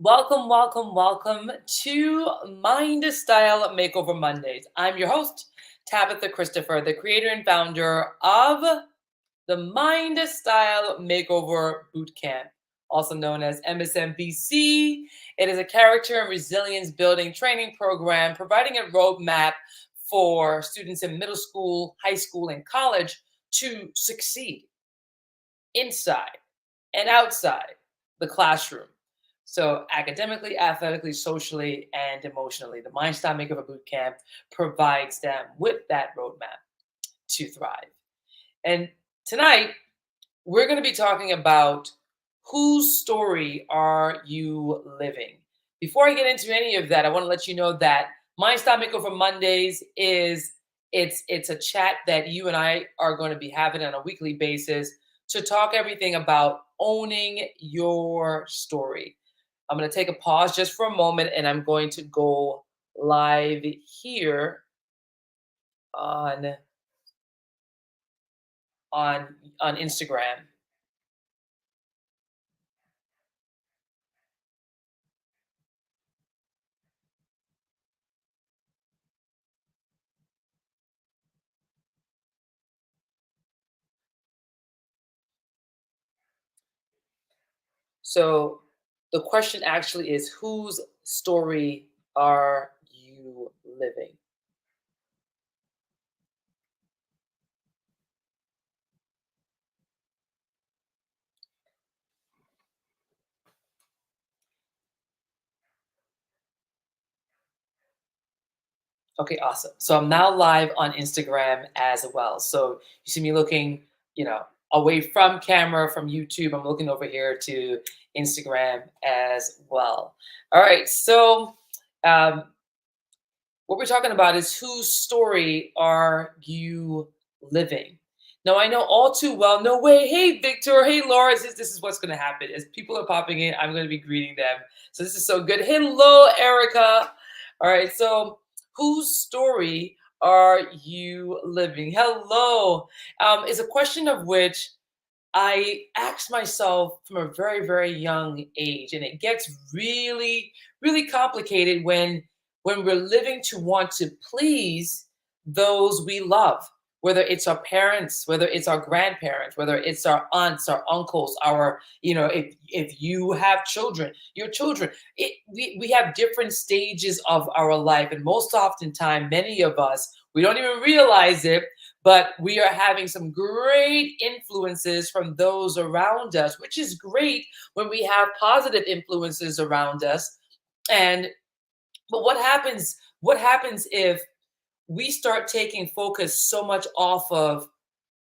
Welcome, welcome, welcome to MINDstyle Makeover Mondays. I'm your host, Tabitha Christopher, the creator and founder of the MINDstyle Makeover Boot Camp, also known as MSMBC. It is a character and resilience building training program providing a roadmap for students in middle school, high school, and college to succeed inside and outside the classroom. So academically, athletically, socially, and emotionally, the MindStyle Makeover Bootcamp provides them with that roadmap to thrive. And tonight, we're going to be talking about whose story are you living? Before I get into any of that, I want to let you know that MindStyle Makeover Mondays is it's a chat that you and I are going to be having on a weekly basis to talk everything about owning your story. I'm going to take a pause just for a moment and I'm going to go live here on on on Instagram. So the question actually is, whose story are you living? Okay, awesome. So I'm now live on Instagram as well. So you see me looking, away from camera from YouTube. I'm looking over here to Instagram as well. All right. So um, what we're talking about is, whose story are you living? Now, I know all too well, no way. Hey, Victor. Hey, Laura. This is what's going to happen. As people are popping in, I'm going to be greeting them. So this is so good. Hello, Erica. All right. So, whose story are you living? Hello. Is a question of which I asked myself from a very, very young age, and it gets really, really complicated when we're living to want to please those we love, whether it's our parents, whether it's our grandparents, whether it's our aunts, our uncles, if you have children, your children. We have different stages of our life, and most oftentimes, many of us, we don't even realize it, but we are having some great influences from those around us, which is great when we have positive influences around us. And but what happens if we start taking focus so much off of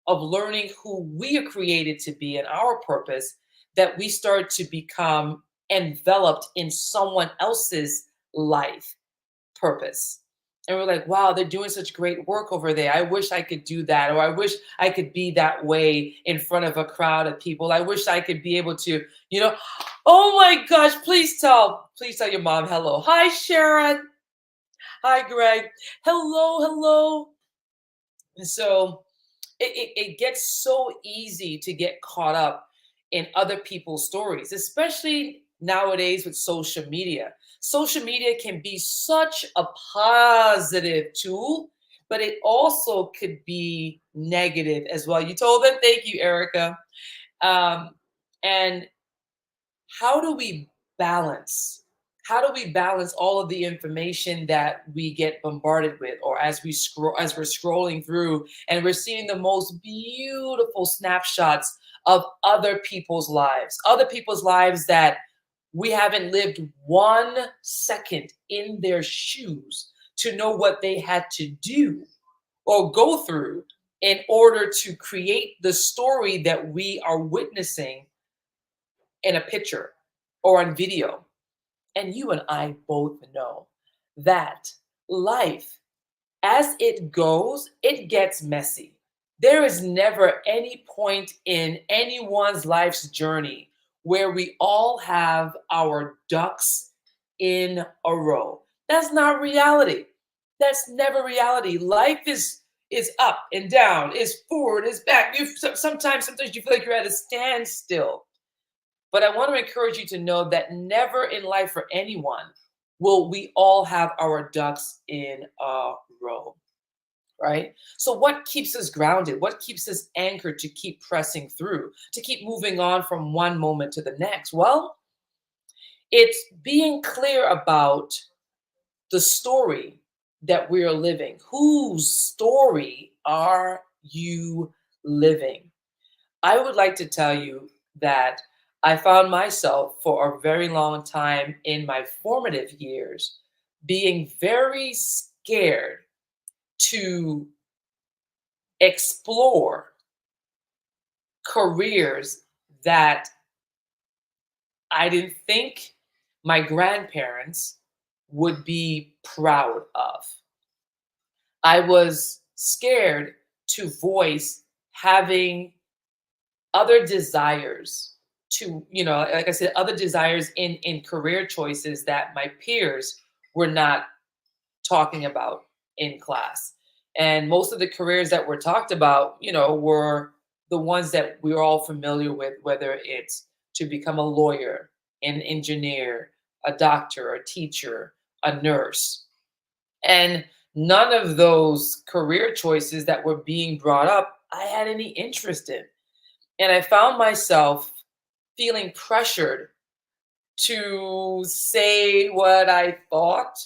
learning who we are created to be and our purpose, that we start to become enveloped in someone else's life purpose. And we're like, wow, they're doing such great work over there. I wish I could do that. Or I wish I could be that way in front of a crowd of people. I wish I could be able to, oh my gosh, please tell your mom hello. Hi, Sharon. Hi, Greg. Hello, hello. And so it gets so easy to get caught up in other people's stories, especially nowadays with social media. Social media can be such a positive tool, but it also could be negative as well. You told them, thank you, Erica. Um, and how do we balance how do we balance all of the information that we get bombarded with, or as we're scrolling through and we're seeing the most beautiful snapshots of other people's lives that we haven't lived 1 second in their shoes to know what they had to do or go through in order to create the story that we are witnessing in a picture or on video. And you and I both know that life, as it goes, it gets messy. There is never any point in anyone's life's journey where we all have our ducks in a row. That's not reality. That's never reality. Life is up and down, is forward, is back. Sometimes you feel like you're at a standstill. But I want to encourage you to know that never in life for anyone will we all have our ducks in a row, right? So, what keeps us grounded? What keeps us anchored to keep pressing through, to keep moving on from one moment to the next? Well, it's being clear about the story that we are living. Whose story are you living? I would like to tell you that I found myself for a very long time in my formative years being very scared to explore careers that I didn't think my grandparents would be proud of. I was scared to voice having other desires to, like I said, other desires in career choices that my peers were not talking about in class. And most of the careers that were talked about, were the ones that we are all familiar with, whether it's to become a lawyer, an engineer, a doctor, a teacher, a nurse. And none of those career choices that were being brought up, I had any interest in. And I found myself feeling pressured to say what I thought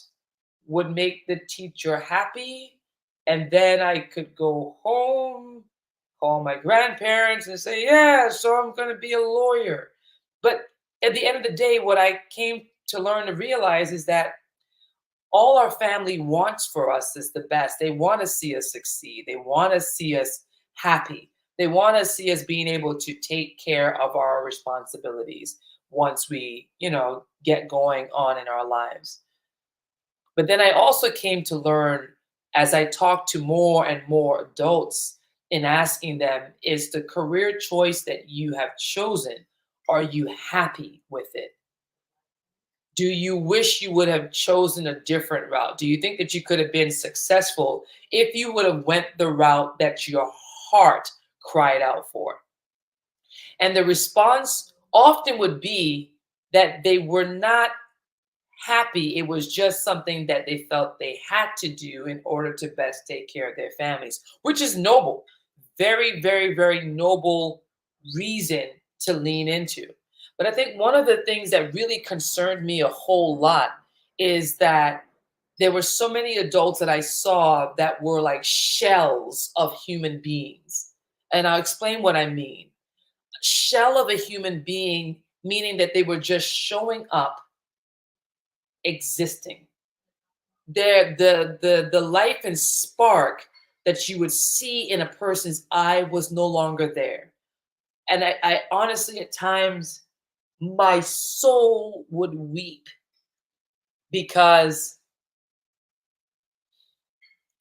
would make the teacher happy. And then I could go home, call my grandparents, and say, yeah, so I'm going to be a lawyer. But at the end of the day, what I came to learn to realize is that all our family wants for us is the best. They want to see us succeed. They want to see us happy. They want to see us being able to take care of our responsibilities once we, get going on in our lives. But then I also came to learn as I talked to more and more adults in asking them, is the career choice that you have chosen, are you happy with it? Do you wish you would have chosen a different route? Do you think that you could have been successful if you would have went the route that your heart cried out for? And the response often would be that they were not happy. It was just something that they felt they had to do in order to best take care of their families, which is noble. Very, very, very noble reason to lean into. But I think one of the things that really concerned me a whole lot is that there were so many adults that I saw that were like shells of human beings. And I'll explain what I mean. Shell of a human being, meaning that they were just showing up, existing. The life and spark that you would see in a person's eye was no longer there. And I honestly, at times, my soul would weep because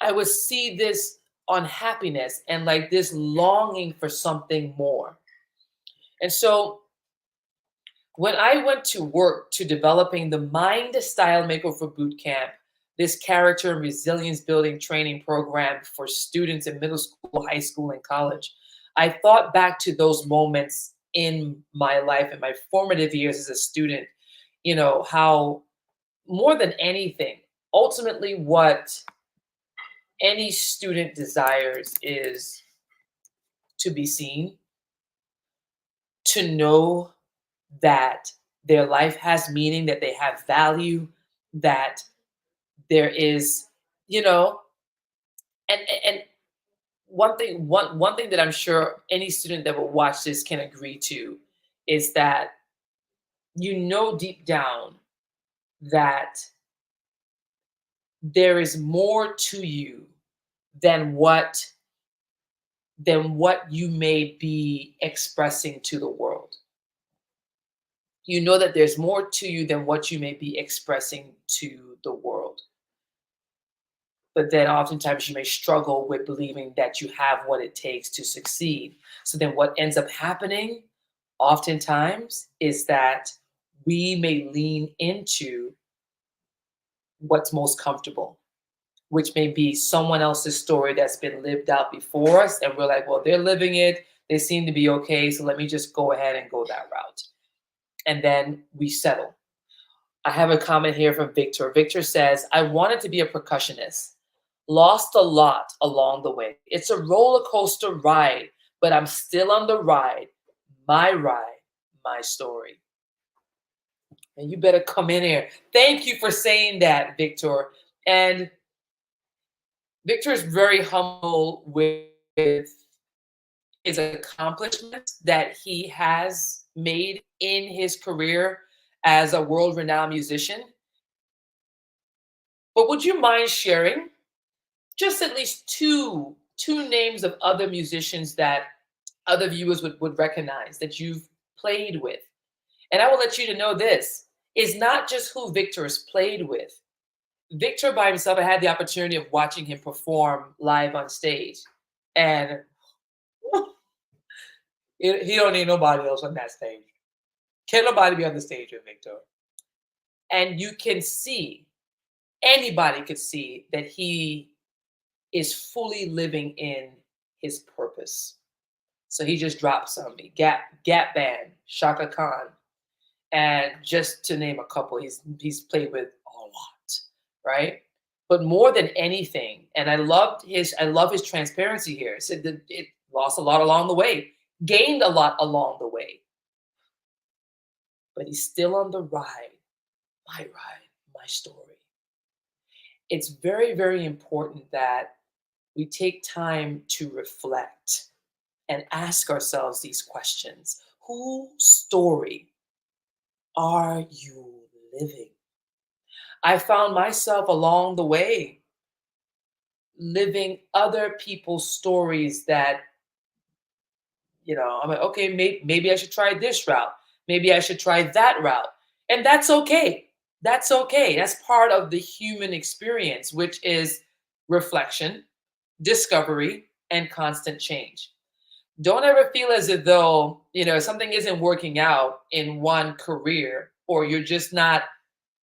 I would see this unhappiness and like this longing for something more. And so when I went to work to developing the MINDstyle MAKEOVER Boot Camp, this character and resilience building training program for students in middle school, high school, and college, I thought back to those moments in my life in my formative years as a student, how more than anything, ultimately what any student desires is to be seen, to know that their life has meaning, that they have value, that there is, you know, and one thing that I'm sure any student that will watch this can agree to is that deep down that there is more to you than what you may be expressing to the world. You know that there's more to you than what you may be expressing to the world. But then oftentimes you may struggle with believing that you have what it takes to succeed. So then what ends up happening oftentimes is that we may lean into what's most comfortable, which may be someone else's story that's been lived out before us. And we're like, well, they're living it. They seem to be okay. So let me just go ahead and go that route. and then we settle. I have a comment here from Victor. Victor says, I wanted to be a percussionist. Lost a lot along the way. It's a roller coaster ride, but I'm still on the ride. Ride, my story. And you better come in here. Thank you for saying that, Victor. And Victor is very humble with his accomplishments that he has made in his career as a world-renowned musician. But would you mind sharing just at least two names of other musicians that other viewers would recognize that you've played with? And I will let you to know this is not just who Victor has played with. Victor by himself, I had the opportunity of watching him perform live on stage. And he don't need nobody else on that stage. Can't nobody be on the stage with Victor. And you can see, anybody could see that he is fully living in his purpose. So he just dropped some Gap Band, Shaka Khan, and just to name a couple, he's played with a lot, right? But more than anything, and I love his transparency here. It said that it lost a lot along the way, gained a lot along the way, but he's still on the ride, my story. It's very, very important that we take time to reflect and ask ourselves these questions. Whose story are you living? I found myself along the way living other people's stories that, I'm like, okay, maybe I should try this route. Maybe I should try that route. And that's okay. That's okay. That's part of the human experience, which is reflection, discovery, and constant change. Don't ever feel as if though, something isn't working out in one career, or you're just not,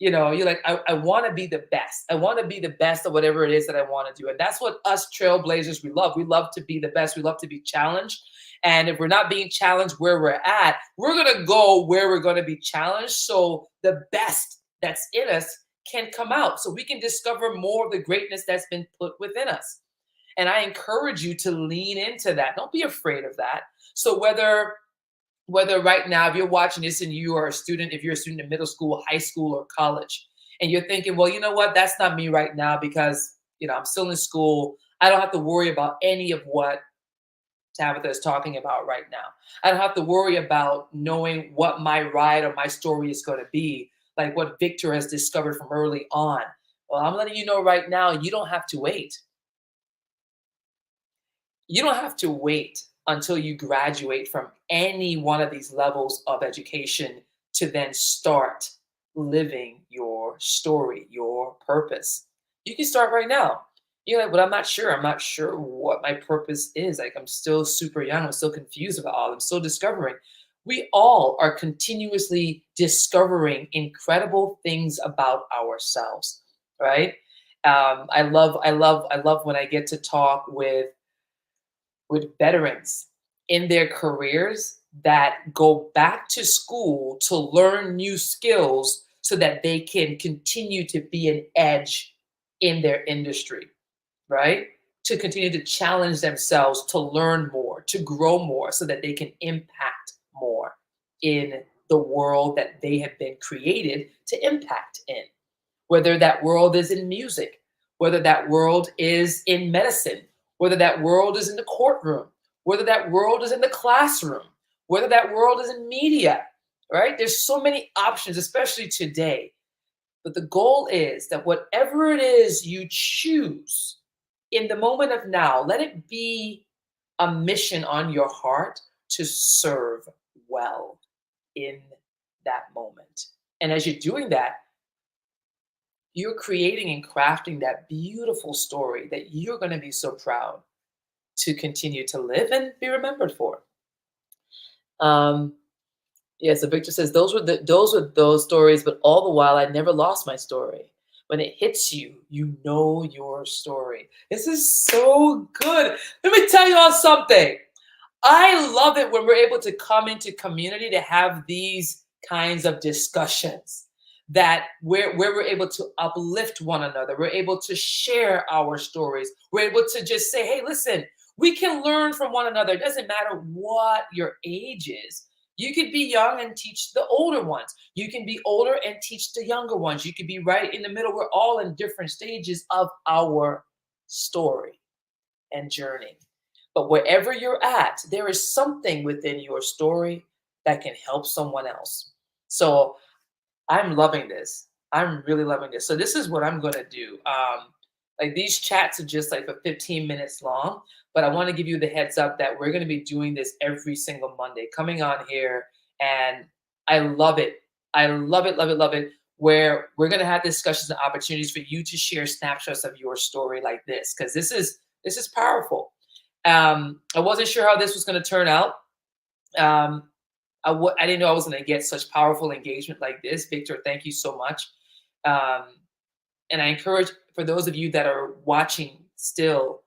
you're like, I want to be the best. I want to be the best at whatever it is that I want to do. And that's what us trailblazers, we love. We love to be the best. We love to be challenged. And if we're not being challenged where we're at, we're going to go where we're going to be challenged. So the best that's in us can come out. So we can discover more of the greatness that's been put within us. And I encourage you to lean into that. Don't be afraid of that. So whether right now, if you're watching this and you are a student, if you're a student in middle school, high school, or college, and you're thinking, well, you know what, that's not me right now because, I'm still in school. I don't have to worry about any of what Tabitha is talking about right now. I don't have to worry about knowing what my ride or my story is going to be, like what Victor has discovered from early on. Well, I'm letting you know right now, you don't have to wait. You don't have to wait until you graduate from any one of these levels of education to then start living your story, your purpose. You can start right now. You're like, but I'm not sure. I'm not sure what my purpose is. Like, I'm still super young. I'm still confused about all. I'm still discovering. We all are continuously discovering incredible things about ourselves, right? I love when I get to talk with veterans in their careers that go back to school to learn new skills so that they can continue to be an edge in their industry, right? To continue to challenge themselves, to learn more, to grow more so that they can impact more in the world that they have been created to impact in. Whether that world is in music, whether that world is in medicine, whether that world is in the courtroom, whether that world is in the classroom, whether that world is in media, right? There's so many options, especially today. But the goal is that whatever it is you choose in the moment of now, let it be a mission on your heart to serve well in that moment. And as you're doing that, you're creating and crafting that beautiful story that you're going to be so proud to continue to live and be remembered for. Yeah, so Victor says those were those stories, but all the while I never lost my story. When it hits you, you know your story. This is so good. Let me tell you all something. I love it when we're able to come into community to have these kinds of discussions that where we're able to uplift one another. We're able to share our stories. We're able to just say, hey, listen, we can learn from one another. It doesn't matter what your age is. You could be young and teach the older ones. You can be older and teach the younger ones. You could be right in the middle. We're all in different stages of our story and journey. But wherever you're at, there is something within your story that can help someone else. So I'm loving this. I'm really loving this. So this is what I'm gonna do. Like these chats are just like for 15 minutes long, but I want to give you the heads up that we're gonna be doing this every single Monday, coming on here, and I love it. I love it, love it, love it. Where we're gonna have discussions and opportunities for you to share snapshots of your story like this, because this is powerful. I wasn't sure how this was gonna turn out. Um, I didn't know I was going to get such powerful engagement like this. Victor, thank you so much. Um, and I encourage for those of you that are watching still,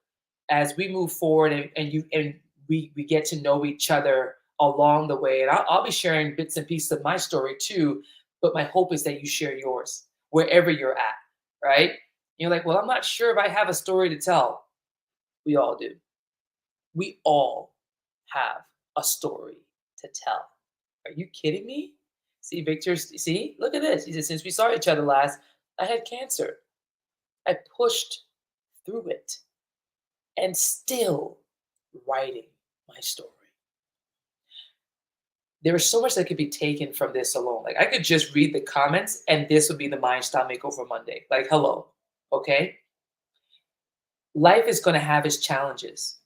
as we move forward and we get to know each other along the way. And I'll be sharing bits and pieces of my story too. But my hope is that you share yours wherever you're at, right? You're like, well, I'm not sure if I have a story to tell. We all do. We all have a story to tell. Are you kidding me? See, Victor, see, look at this. He said, since we saw each other last, I had cancer. I pushed through it and still writing my story. There is so much that could be taken from this alone. Like I could just read the comments and this would be the MINDstyle Makeover Monday. Like, hello, okay? Life is going to have its challenges.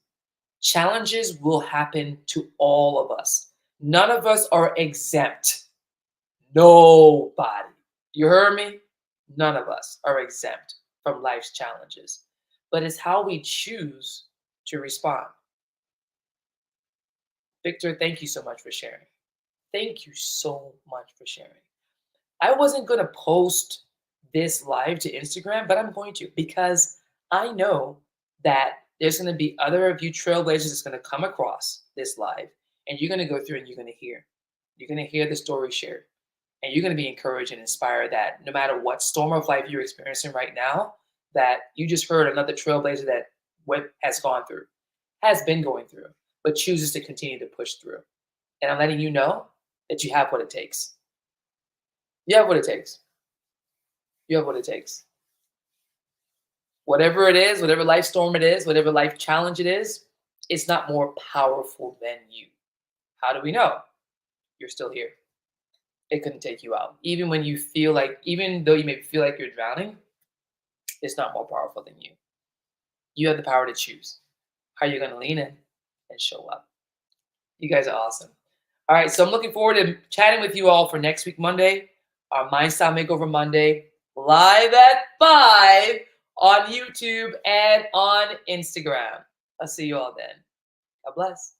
Challenges will happen to all of us. None of us are exempt. Nobody. You heard me? None of us are exempt from life's challenges. But it's how we choose to respond. Victor, thank you so much for sharing. Thank you so much for sharing. I wasn't going to post this live to Instagram, but I'm going to because I know that there's going to be other of you trailblazers that's going to come across this live, and you're going to go through and you're going to hear. You're going to hear the story shared, and you're going to be encouraged and inspired that no matter what storm of life you're experiencing right now, that you just heard another trailblazer that what has gone through, has been going through, but chooses to continue to push through. And I'm letting you know that you have what it takes. You have what it takes. You have what it takes. Whatever it is, whatever life storm it is, whatever life challenge it is, it's not more powerful than you. How do we know? You're still here. It couldn't take you out. Even when you feel like, even though you may feel like you're drowning, it's not more powerful than you. You have the power to choose how you're going to lean in and show up. You guys are awesome. All right, so I'm looking forward to chatting with you all for next week, Monday, our MINDstyle Makeover Monday, live at 5 on YouTube and on Instagram. I'll see you all then. God bless.